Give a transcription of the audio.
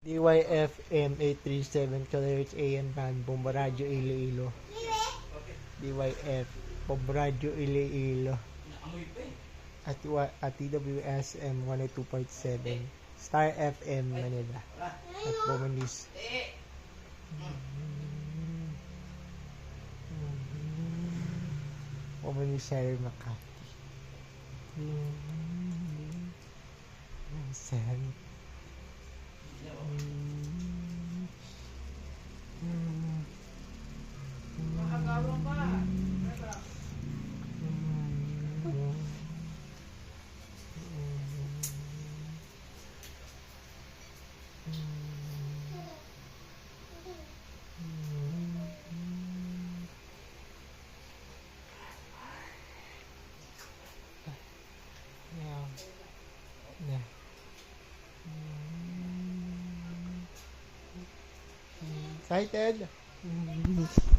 DYFM 837 kHz AM band, Bomba Radio Iloilo. DYF, Bomba Radio Iloilo. At TWSM 102.7, Star FM Manila. At Bomba News. Bomba News, Sarah Makati. Sam. Makagawang ka. Yeah. Excited?